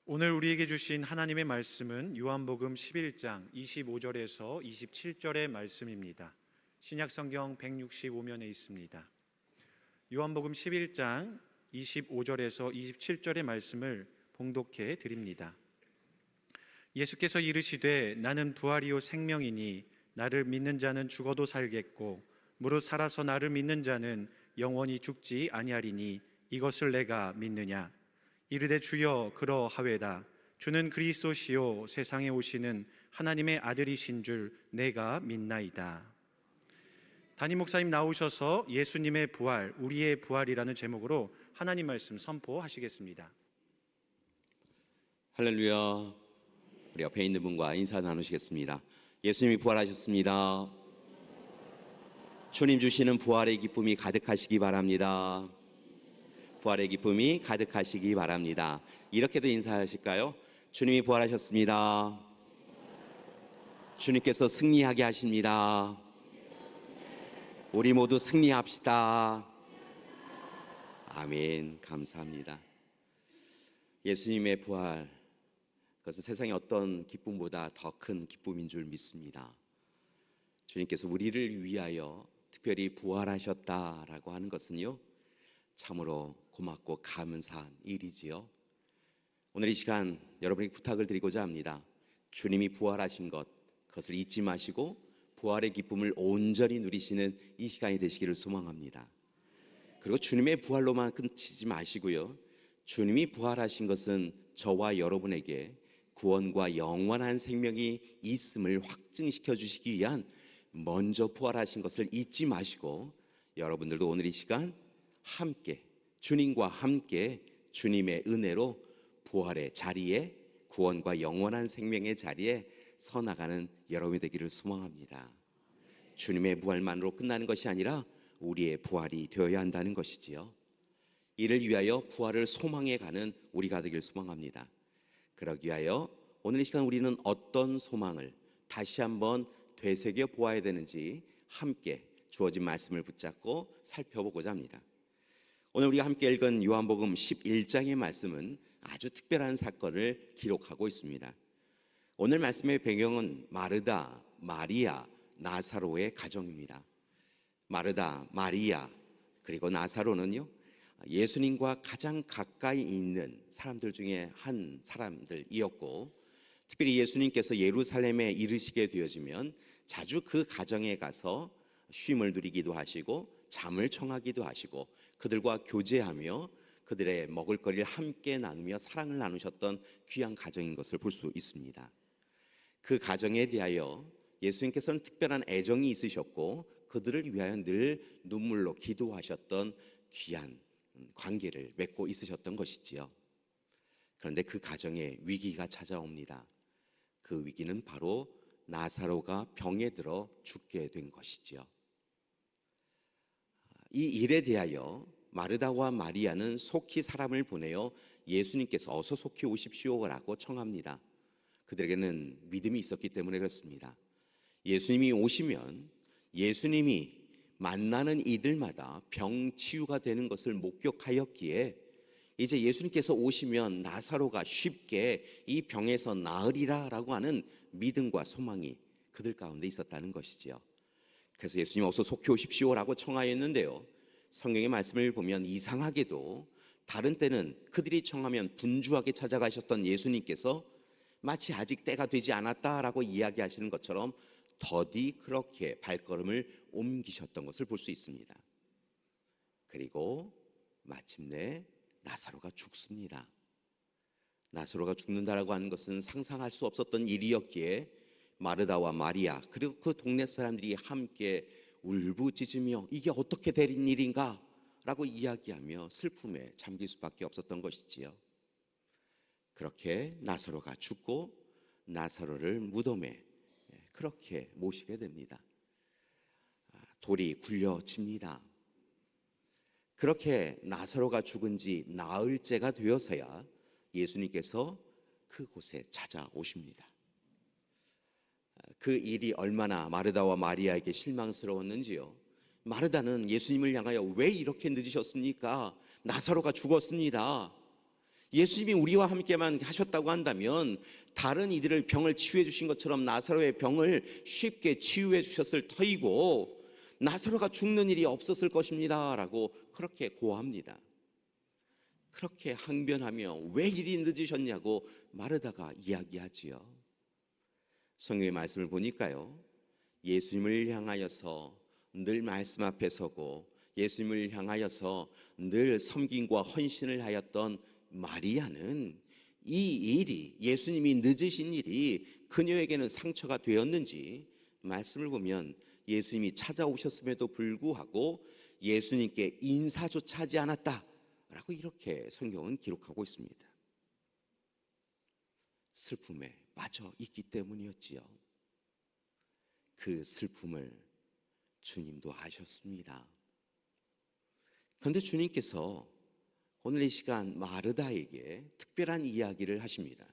오늘 우리에게 주신 하나님의 말씀은 요한복음 11장 25절에서 27절의 말씀입니다. 신약성경 165면에 있습니다. 요한복음 11장 25절에서 27절의 말씀을 봉독해 드립니다. 예수께서 이르시되 나는 부활이요 생명이니 나를 믿는 자는 죽어도 살겠고 무릇 살아서 나를 믿는 자는 영원히 죽지 아니하리니 이것을 내가 믿느냐. 이르되 주여 그러하외다. 주는 그리스도시요 세상에 오시는 하나님의 아들이신 줄 내가 믿나이다. 담임 목사님 나오셔서 예수님의 부활, 우리의 부활이라는 제목으로 하나님 말씀 선포하시겠습니다. 할렐루야. 우리 옆에 있는 분과 인사 나누시겠습니다. 예수님이 부활하셨습니다. 주님 주시는 부활의 기쁨이 가득하시기 바랍니다. 부활의 기쁨이 가득하시기 바랍니다. 이렇게도 인사하실까요? 주님이 부활하셨습니다. 주님께서 승리하게 하십니다. 우리 모두 승리합시다. 아멘. 감사합니다. 예수님의 부활, 그것은 세상의 어떤 기쁨보다 더 큰 기쁨인 줄 믿습니다. 주님께서 우리를 위하여 특별히 부활하셨다라고 하는 것은요, 참으로 고맙고 감사한 일이지요. 오늘 이 시간 여러분에게 부탁을 드리고자 합니다. 주님이 부활하신 것, 그것을 잊지 마시고 부활의 기쁨을 온전히 누리시는 이 시간이 되시기를 소망합니다. 그리고 주님의 부활로만 끝이지 마시고요, 주님이 부활하신 것은 저와 여러분에게 구원과 영원한 생명이 있음을 확증시켜 주시기 위한 먼저 부활하신 것을 잊지 마시고 여러분들도 오늘 이 시간 함께 주님과 함께 주님의 은혜로 부활의 자리에, 구원과 영원한 생명의 자리에 서 나가는 여러분이 되기를 소망합니다. 주님의 부활만으로 끝나는 것이 아니라 우리의 부활이 되어야 한다는 것이지요. 이를 위하여 부활을 소망해 가는 우리가 되길 소망합니다. 그러기 위하여 오늘 이 시간 우리는 어떤 소망을 다시 한번 되새겨 보아야 되는지 함께 주어진 말씀을 붙잡고 살펴보고자 합니다. 오늘 우리가 함께 읽은 요한복음 11장의 말씀은 아주 특별한 사건을 기록하고 있습니다. 오늘 말씀의 배경은 마르다, 마리아, 나사로의 가정입니다. 마르다, 마리아, 그리고 나사로는요, 예수님과 가장 가까이 있는 사람들 중에 한 사람들이었고, 특별히 예수님께서 예루살렘에 이르시게 되어지면 자주 그 가정에 가서 쉼을 누리기도 하시고 잠을 청하기도 하시고 그들과 교제하며 그들의 먹을거리를 함께 나누며 사랑을 나누셨던 귀한 가정인 것을 볼 수 있습니다. 그 가정에 대하여 예수님께서는 특별한 애정이 있으셨고 그들을 위하여 늘 눈물로 기도하셨던 귀한 관계를 맺고 있으셨던 것이지요. 그런데 그 가정에 위기가 찾아옵니다. 그 위기는 바로 나사로가 병에 들어 죽게 된 것이지요. 이 일에 대하여 마르다와 마리아는 속히 사람을 보내어 예수님께서 어서 속히 오십시오라고 청합니다. 그들에게는 믿음이 있었기 때문에 그렇습니다. 예수님이 오시면 예수님이 만나는 이들마다 병 치유가 되는 것을 목격하였기에 이제 예수님께서 오시면 나사로가 쉽게 이 병에서 나으리라 라고 하는 믿음과 소망이 그들 가운데 있었다는 것이지요. 그래서 예수님 어서 속히 오십시오라고 청하였는데요, 성경의 말씀을 보면 이상하게도 다른 때는 그들이 청하면 분주하게 찾아가셨던 예수님께서 마치 아직 때가 되지 않았다라고 이야기하시는 것처럼 더디 그렇게 발걸음을 옮기셨던 것을 볼 수 있습니다. 그리고 마침내 나사로가 죽습니다. 나사로가 죽는다라고 하는 것은 상상할 수 없었던 일이었기에 마르다와 마리아 그리고 그 동네 사람들이 함께 울부짖으며 이게 어떻게 된 일인가 라고 이야기하며 슬픔에 잠길 수밖에 없었던 것이지요. 그렇게 나사로가 죽고 나사로를 무덤에 그렇게 모시게 됩니다. 돌이 굴려집니다. 그렇게 나사로가 죽은 지 나흘째가 되어서야 예수님께서 그곳에 찾아오십니다. 그 일이 얼마나 마르다와 마리아에게 실망스러웠는지요. 마르다는 예수님을 향하여 왜 이렇게 늦으셨습니까? 나사로가 죽었습니다. 예수님이 우리와 함께만 하셨다고 한다면 다른 이들을 병을 치유해 주신 것처럼 나사로의 병을 쉽게 치유해 주셨을 터이고 나사로가 죽는 일이 없었을 것입니다 라고 그렇게 고합니다. 그렇게 항변하며 왜 이리 늦으셨냐고 마르다가 이야기하지요. 성경의 말씀을 보니까요, 예수님을 향하여서 늘 말씀 앞에 서고 예수님을 향하여서 늘 섬김과 헌신을 하였던 마리아는 이 일이, 예수님이 늦으신 일이 그녀에게는 상처가 되었는지 말씀을 보면 예수님이 찾아오셨음에도 불구하고 예수님께 인사조차 하지 않았다라고 이렇게 성경은 기록하고 있습니다. 슬픔에 빠져 있기 때문이었지요. 그 슬픔을 주님도 아셨습니다. 그런데 주님께서 오늘 이 시간 마르다에게 특별한 이야기를 하십니다.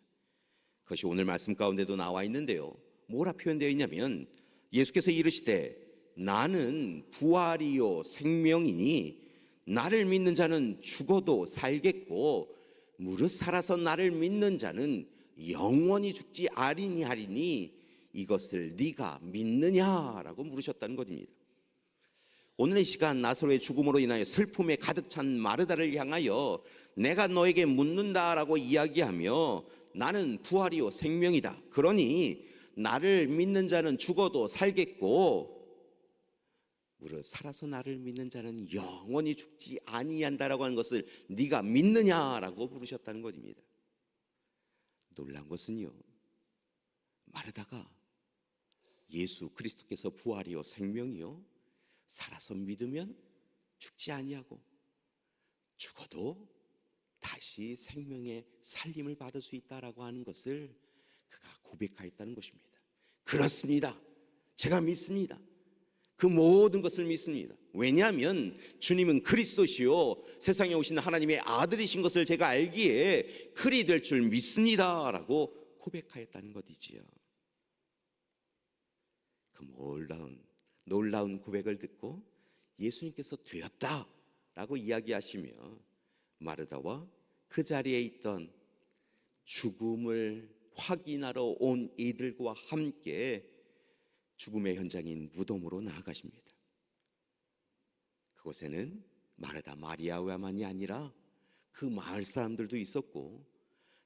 그것이 오늘 말씀 가운데도 나와 있는데요, 뭐라 표현되어 있냐면 예수께서 이르시되 나는 부활이요 생명이니 나를 믿는 자는 죽어도 살겠고 무릇 살아서 나를 믿는 자는 영원히 죽지 아니하리니 이것을 네가 믿느냐라고 물으셨다는 것입니다. 오늘 이 시간 나사로의 죽음으로 인하여 슬픔에 가득 찬 마르다를 향하여 내가 너에게 묻는다라고 이야기하며 나는 부활이요 생명이다. 그러니 나를 믿는 자는 죽어도 살겠고 무릇 살아서 나를 믿는 자는 영원히 죽지 아니한다라고 하는 것을 네가 믿느냐라고 물으셨다는 것입니다. 놀란 것은요, 마르다가 예수 그리스도께서 부활이요 생명이요 살아서 믿으면 죽지 아니하고 죽어도 다시 생명의 살림을 받을 수 있다라고 하는 것을 그가 고백하였다는 것입니다. 그렇습니다. 제가 믿습니다. 그 모든 것을 믿습니다. 왜냐하면 주님은 그리스도시요 세상에 오신 하나님의 아들이신 것을 제가 알기에 그리 될 줄 믿습니다라고 고백하였다는 것이지요. 그 놀라운 고백을 듣고 예수님께서 되었다라고 이야기하시며 마르다와 그 자리에 있던 죽음을 확인하러 온 이들과 함께 죽음의 현장인 무덤으로 나아가십니다. 그곳에는 마르다 마리아와만이 아니라 그 마을 사람들도 있었고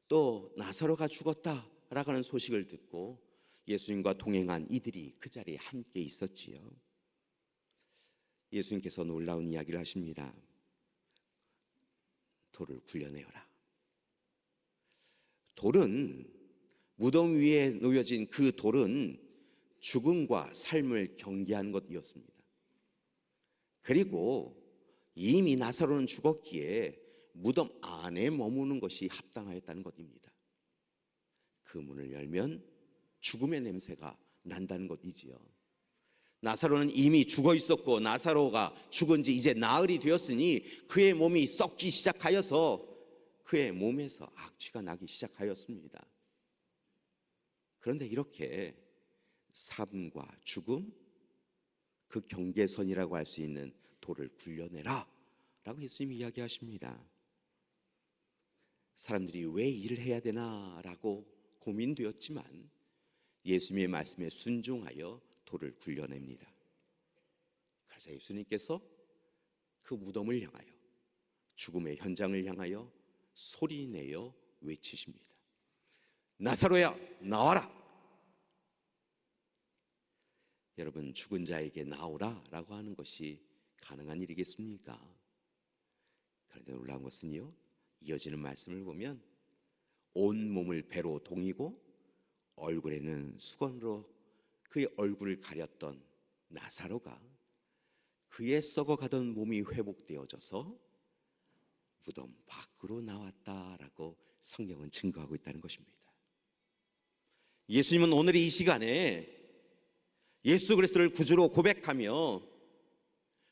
또 나사로가 죽었다라고 하는 소식을 듣고 예수님과 동행한 이들이 그 자리에 함께 있었지요. 예수님께서 놀라운 이야기를 하십니다. 돌을 굴려내어라. 돌은 무덤 위에 놓여진 그 돌은 죽음과 삶을 경계하는 것이었습니다. 그리고 이미 나사로는 죽었기에 무덤 안에 머무는 것이 합당하였다는 것입니다. 그 문을 열면 죽음의 냄새가 난다는 것이지요. 나사로는 이미 죽어 있었고 나사로가 죽은 지 이제 나흘이 되었으니 그의 몸이 썩기 시작하여서 그의 몸에서 악취가 나기 시작하였습니다. 그런데 이렇게 삶과 죽음, 그 경계선이라고 할 수 있는 돌을 굴려내라 라고 예수님이 이야기하십니다. 사람들이 왜 일을 해야 되나 라고 고민되었지만 예수님의 말씀에 순종하여 돌을 굴려냅니다. 그래서 예수님께서 그 무덤을 향하여 죽음의 현장을 향하여 소리내어 외치십니다. 나사로야 나와라. 여러분, 죽은 자에게 나오라 라고 하는 것이 가능한 일이겠습니까? 그런데 놀라운 것은요, 이어지는 말씀을 보면 온 몸을 배로 동이고 얼굴에는 수건으로 그의 얼굴을 가렸던 나사로가 그의 썩어가던 몸이 회복되어져서 무덤 밖으로 나왔다라고 성경은 증거하고 있다는 것입니다. 예수님은 오늘 이 시간에 예수 그리스도를 구주로 고백하며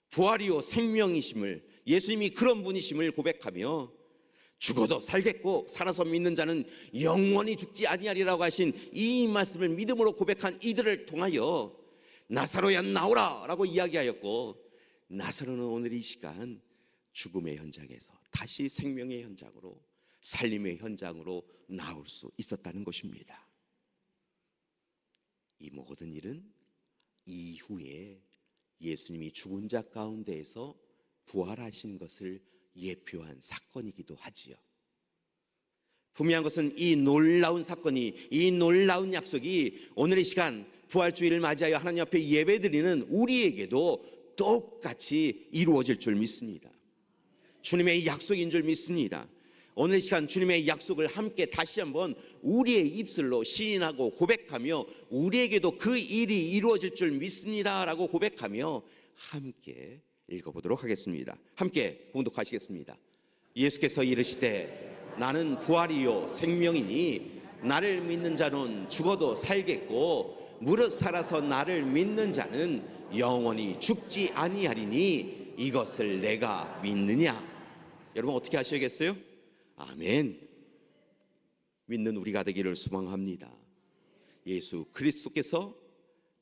부활이요 생명이심을, 예수님이 그런 분이심을 고백하며 죽어도 살겠고 살아서 믿는 자는 영원히 죽지 아니하리라고 하신 이 말씀을 믿음으로 고백한 이들을 통하여 나사로야 나오라 라고 이야기하였고, 나사로는 오늘 이 시간 죽음의 현장에서 다시 생명의 현장으로 살림의 현장으로 나올 수 있었다는 것입니다. 이 모든 일은 이후에 예수님이 죽은 자 가운데에서 부활하신 것을 예표한 사건이기도 하지요. 분명한 것은 이 놀라운 사건이, 이 놀라운 약속이 오늘 이 시간 부활주일을 맞이하여 하나님 앞에 예배드리는 우리에게도 똑같이 이루어질 줄 믿습니다. 주님의 약속인 줄 믿습니다. 오늘 이 시간 주님의 약속을 함께 다시 한번 우리의 입술로 시인하고 고백하며 우리에게도 그 일이 이루어질 줄 믿습니다라고 고백하며 함께 읽어보도록 하겠습니다. 함께 봉독하시겠습니다. 예수께서 이르시되 나는 부활이요 생명이니 나를 믿는 자는 죽어도 살겠고 무릇 살아서 나를 믿는 자는 영원히 죽지 아니하리니 이것을 내가 믿느냐. 여러분 어떻게 하셔야겠어요? 아멘. 믿는 우리가 되기를 소망합니다. 예수 그리스도께서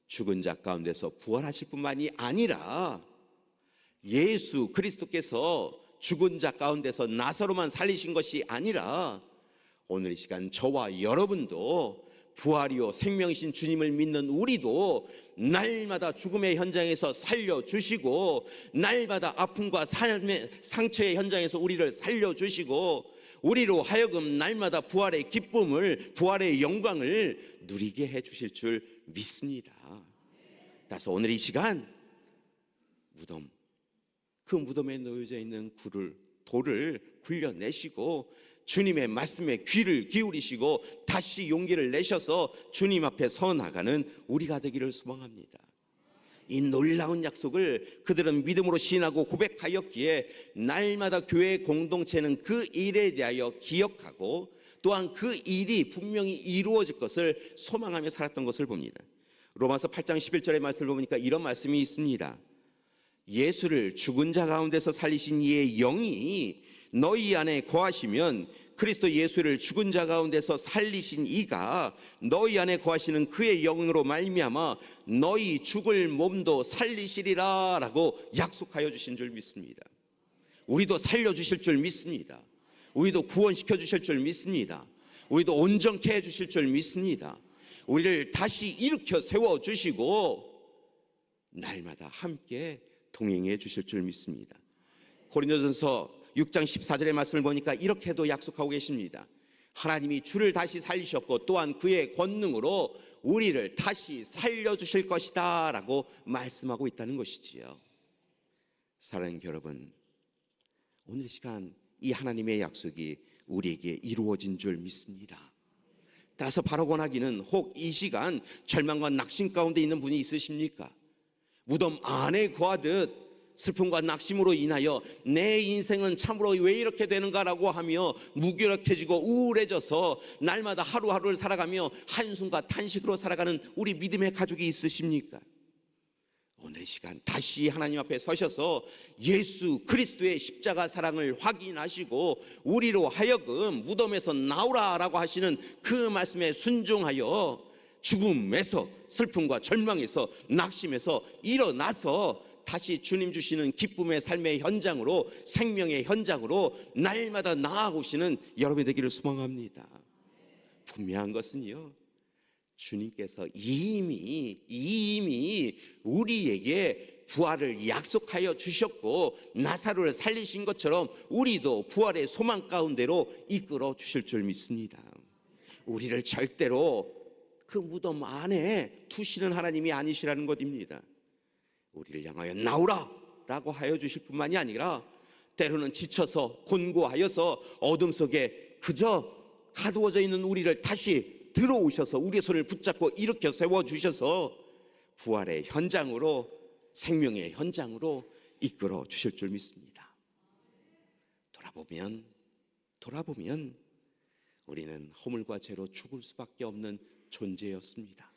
죽은 자 가운데서 부활하실 뿐만이 아니라 예수 그리스도께서 죽은 자 가운데서 나사로만 살리신 것이 아니라 오늘 이 시간 저와 여러분도 부활이요 생명이신 주님을 믿는 우리도 날마다 죽음의 현장에서 살려주시고 날마다 아픔과 삶의 상처의 현장에서 우리를 살려주시고 우리로 하여금 날마다 부활의 기쁨을, 부활의 영광을 누리게 해주실 줄 믿습니다. 따라서 오늘 이 시간 무덤, 그 무덤에 놓여져 있는 돌을 굴려내시고 주님의 말씀에 귀를 기울이시고 다시 용기를 내셔서 주님 앞에 서 나가는 우리가 되기를 소망합니다. 이 놀라운 약속을 그들은 믿음으로 시인하고 고백하였기에 날마다 교회 공동체는 그 일에 대하여 기억하고 또한 그 일이 분명히 이루어질 것을 소망하며 살았던 것을 봅니다. 로마서 8장 11절의 말씀을 보니까 이런 말씀이 있습니다. 예수를 죽은 자 가운데서 살리신 이의 영이 너희 안에 거하시면 그리스도 예수를 죽은 자 가운데서 살리신 이가 너희 안에 거하시는 그의 영으로 말미암아 너희 죽을 몸도 살리시리라 라고 약속하여 주신 줄 믿습니다. 우리도 살려주실 줄 믿습니다. 우리도 구원시켜 주실 줄 믿습니다. 우리도 온전케 해주실 줄 믿습니다. 우리를 다시 일으켜 세워주시고 날마다 함께 동행해 주실 줄 믿습니다. 고린도전서 6장 14절의 말씀을 보니까 이렇게도 약속하고 계십니다. 하나님이 주를 다시 살리셨고 또한 그의 권능으로 우리를 다시 살려주실 것이다 라고 말씀하고 있다는 것이지요. 사랑하는 여러분, 오늘 시간 이 하나님의 약속이 우리에게 이루어진 줄 믿습니다. 따라서 바로 권하기는 혹 이 시간 절망과 낙심 가운데 있는 분이 있으십니까? 무덤 안에 거하듯 슬픔과 낙심으로 인하여 내 인생은 참으로 왜 이렇게 되는가라고 하며 무기력해지고 우울해져서 날마다 하루하루를 살아가며 한숨과 탄식으로 살아가는 우리 믿음의 가족이 있으십니까? 오늘 이 시간 다시 하나님 앞에 서셔서 예수 그리스도의 십자가 사랑을 확인하시고 우리로 하여금 무덤에서 나오라라고 하시는 그 말씀에 순종하여 죽음에서 슬픔과 절망에서 낙심에서 일어나서 다시 주님 주시는 기쁨의 삶의 현장으로 생명의 현장으로 날마다 나아오시는 여러분이 되기를 소망합니다. 분명한 것은요, 주님께서 이미 우리에게 부활을 약속하여 주셨고 나사로를 살리신 것처럼 우리도 부활의 소망 가운데로 이끌어 주실 줄 믿습니다. 우리를 절대로 그 무덤 안에 두시는 하나님이 아니시라는 것입니다. 우리를 향하여 나오라 라고 하여 주실 뿐만이 아니라 때로는 지쳐서 곤고하여서 어둠 속에 그저 가두어져 있는 우리를 다시 들어오셔서 우리의 손을 붙잡고 일으켜 세워주셔서 부활의 현장으로 생명의 현장으로 이끌어 주실 줄 믿습니다. 돌아보면 우리는 허물과 죄로 죽을 수밖에 없는 존재였습니다.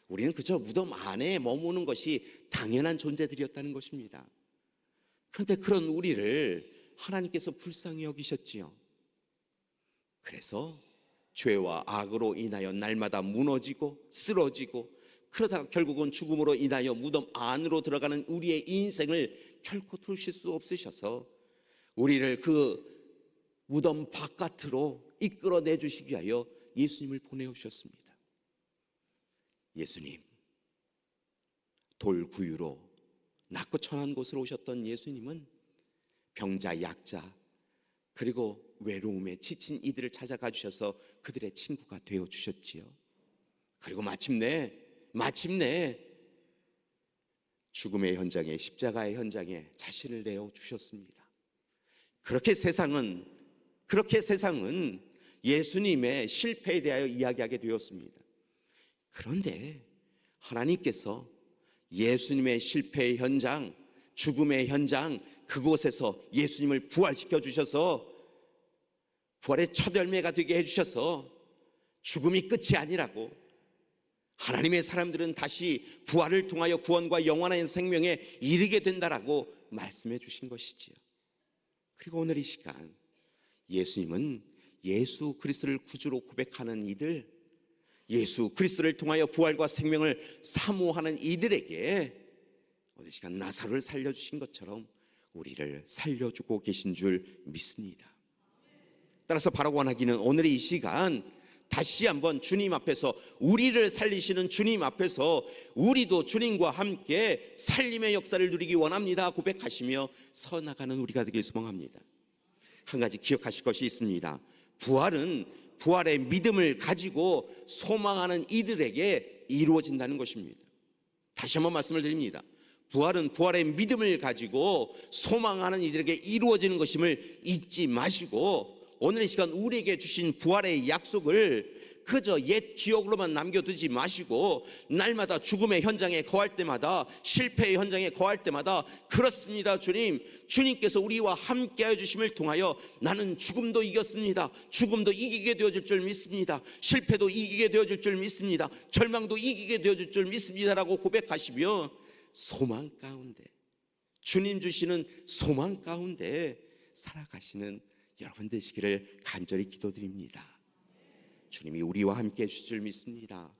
우리는 그저 무덤 안에 머무는 것이 당연한 존재들이었다는 것입니다. 그런데 그런 우리를 하나님께서 불쌍히 여기셨지요. 그래서 죄와 악으로 인하여 날마다 무너지고 쓰러지고 그러다가 결국은 죽음으로 인하여 무덤 안으로 들어가는 우리의 인생을 결코 두실 수 없으셔서 우리를 그 무덤 바깥으로 이끌어내 주시기 위하여 예수님을 보내오셨습니다. 예수님, 돌구유로 낮고 천한 곳으로 오셨던 예수님은 병자, 약자, 그리고 외로움에 지친 이들을 찾아가 주셔서 그들의 친구가 되어 주셨지요. 그리고 마침내 죽음의 현장에, 십자가의 현장에 자신을 내어 주셨습니다. 그렇게 세상은 예수님의 실패에 대하여 이야기하게 되었습니다. 그런데 하나님께서 예수님의 실패의 현장, 죽음의 현장, 그곳에서 예수님을 부활시켜 주셔서 부활의 첫 열매가 되게 해주셔서 죽음이 끝이 아니라고, 하나님의 사람들은 다시 부활을 통하여 구원과 영원한 생명에 이르게 된다라고 말씀해 주신 것이지요. 그리고 오늘 이 시간 예수님은 예수 그리스도를 구주로 고백하는 이들, 예수 그리스도를 통하여 부활과 생명을 사모하는 이들에게 오늘 이 시간 나사로를 살려주신 것처럼 우리를 살려주고 계신 줄 믿습니다. 따라서 바라고 원하기는 오늘 이 시간 다시 한번 주님 앞에서, 우리를 살리시는 주님 앞에서 우리도 주님과 함께 살림의 역사를 누리기 원합니다 고백하시며 서나가는 우리가 되길 소망합니다. 한 가지 기억하실 것이 있습니다. 부활은 부활의 믿음을 가지고 소망하는 이들에게 이루어진다는 것입니다. 다시 한번 말씀을 드립니다. 부활은 부활의 믿음을 가지고 소망하는 이들에게 이루어지는 것임을 잊지 마시고, 오늘 이 시간 우리에게 주신 부활의 약속을 그저 옛 기억으로만 남겨두지 마시고, 날마다 죽음의 현장에 거할 때마다, 실패의 현장에 거할 때마다, 그렇습니다 주님, 주님께서 우리와 함께하여 주심을 통하여 나는 죽음도 이겼습니다, 죽음도 이기게 되어질 줄 믿습니다, 실패도 이기게 되어질 줄 믿습니다, 절망도 이기게 되어질 줄 믿습니다라고 고백하시며 소망 가운데, 주님 주시는 소망 가운데 살아가시는 여러분 되시기를 간절히 기도드립니다. 주님이 우리와 함께 해주실 줄 믿습니다.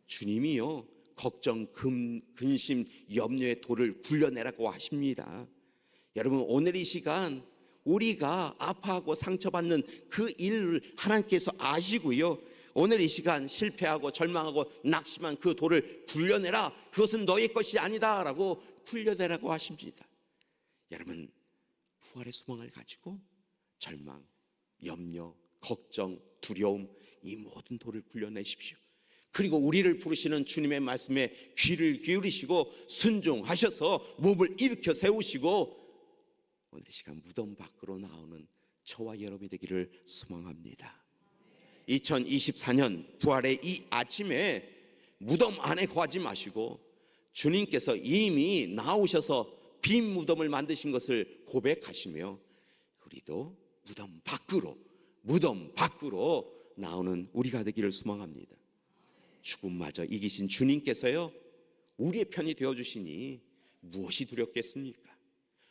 주님이요, 걱정, 근심, 염려의 돌을 굴려내라고 하십니다. 여러분, 오늘 이 시간 우리가 아파하고 상처받는 그 일을 하나님께서 아시고요, 오늘 이 시간 실패하고 절망하고 낙심한 그 돌을 굴려내라, 그것은 너의 것이 아니다 라고 굴려내라고 하십니다. 여러분, 부활의 소망을 가지고 절망, 염려, 걱정, 두려움, 이 모든 돌을 굴려내십시오. 그리고 우리를 부르시는 주님의 말씀에 귀를 기울이시고 순종하셔서 몸을 일으켜 세우시고 오늘 이 시간 무덤 밖으로 나오는 저와 여러분이 되기를 소망합니다. 2024년 부활의 이 아침에 무덤 안에 거하지 마시고 주님께서 이미 나오셔서 빈 무덤을 만드신 것을 고백하시며 우리도 무덤 밖으로 나오는 우리가 되기를 소망합니다. 죽음마저 이기신 주님께서요, 우리의 편이 되어주시니 무엇이 두렵겠습니까?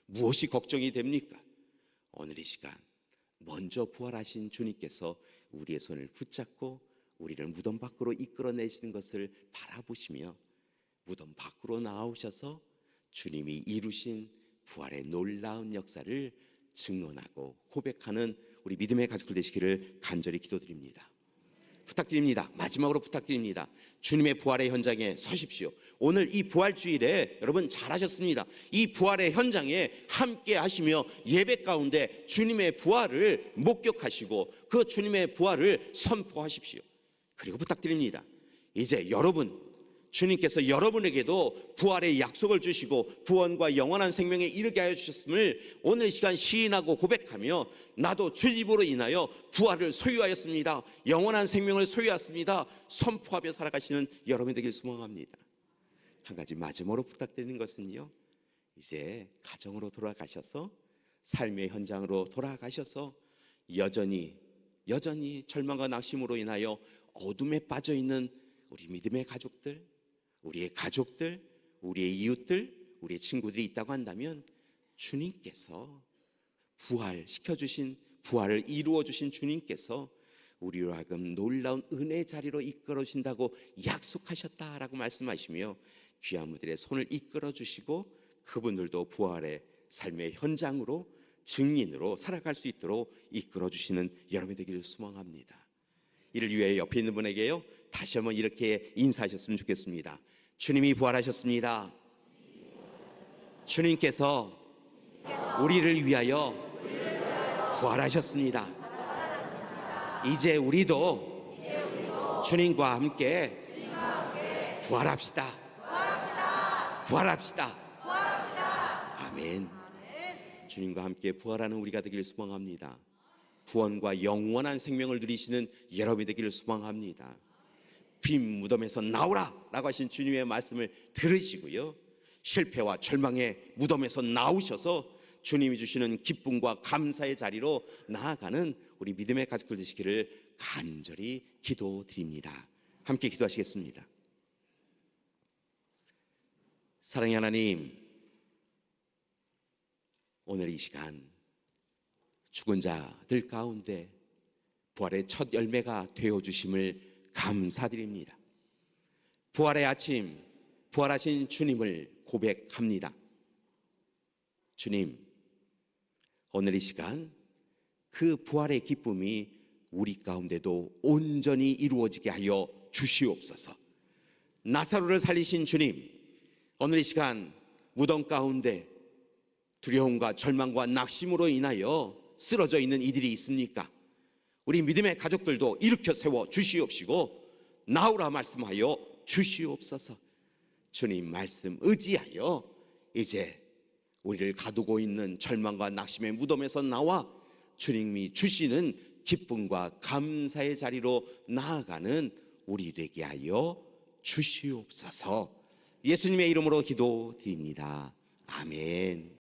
무엇이 걱정이 됩니까? 오늘 이 시간 먼저 부활하신 주님께서 우리의 손을 붙잡고 우리를 무덤 밖으로 이끌어내시는 것을 바라보시며 무덤 밖으로 나오셔서 주님이 이루신 부활의 놀라운 역사를 증언하고 고백하는 우리 믿음의 가족들 되시기를 간절히 기도드립니다. 부탁드립니다. 마지막으로 부탁드립니다. 주님의 부활의 현장에 서십시오. 오늘 이 부활주일에 여러분 잘하셨습니다. 이 부활의 현장에 함께 하시며 예배 가운데 주님의 부활을 목격하시고 그 주님의 부활을 선포하십시오. 그리고 부탁드립니다. 이제 주님께서 여러분에게도 부활의 약속을 주시고 구원과 영원한 생명에 이르게 하여 주셨음을 오늘 이 시간 시인하고 고백하며 나도 주 집으로 인하여 부활을 소유하였습니다, 영원한 생명을 소유하였습니다 선포하며 살아가시는 여러분이 되길 소망합니다. 한 가지 마지막으로 부탁드리는 것은요, 이제 가정으로 돌아가셔서 삶의 현장으로 돌아가셔서 여전히 절망과 낙심으로 인하여 어둠에 빠져있는 우리 믿음의 가족들, 우리의 가족들, 우리의 이웃들, 우리의 친구들이 있다고 한다면 주님께서 부활을 이루어주신 주님께서 우리로 하여금 놀라운 은혜의 자리로 이끌어주신다고 약속하셨다라고 말씀하시며 귀한 분들의 손을 이끌어주시고 그분들도 부활의 삶의 현장으로 증인으로 살아갈 수 있도록 이끌어 주시는 여러분이 되기를 소망합니다. 이를 위해 옆에 있는 분에게요, 다시 한번 이렇게 인사하셨으면 좋겠습니다. 주님이 부활하셨습니다. 주님께서 우리를 위하여 부활하셨습니다. 이제 우리도 주님과 함께 부활합시다. 부활합시다. 아멘. 주님과 함께 부활하는 우리가 되기를 소망합니다. 구원과 영원한 생명을 누리시는 여러분이 되기를 소망합니다. 빈 무덤에서 나오라 라고 하신 주님의 말씀을 들으시고요, 실패와 절망의 무덤에서 나오셔서 주님이 주시는 기쁨과 감사의 자리로 나아가는 우리 믿음의 가족들 되시기를 간절히 기도드립니다. 함께 기도하시겠습니다. 사랑의 하나님, 오늘 이 시간 죽은 자들 가운데 부활의 첫 열매가 되어주심을 감사드립니다. 부활의 아침, 부활하신 주님을 고백합니다. 주님, 오늘 이 시간 그 부활의 기쁨이 우리 가운데도 온전히 이루어지게 하여 주시옵소서. 나사로를 살리신 주님, 오늘 이 시간 무덤 가운데 두려움과 절망과 낙심으로 인하여 쓰러져 있는 이들이 있습니까? 우리 믿음의 가족들도 일으켜 세워 주시옵시고 나오라 말씀하여 주시옵소서. 주님 말씀 의지하여 이제 우리를 가두고 있는 절망과 낙심의 무덤에서 나와 주님이 주시는 기쁨과 감사의 자리로 나아가는 우리 되게 하여 주시옵소서. 예수님의 이름으로 기도드립니다. 아멘.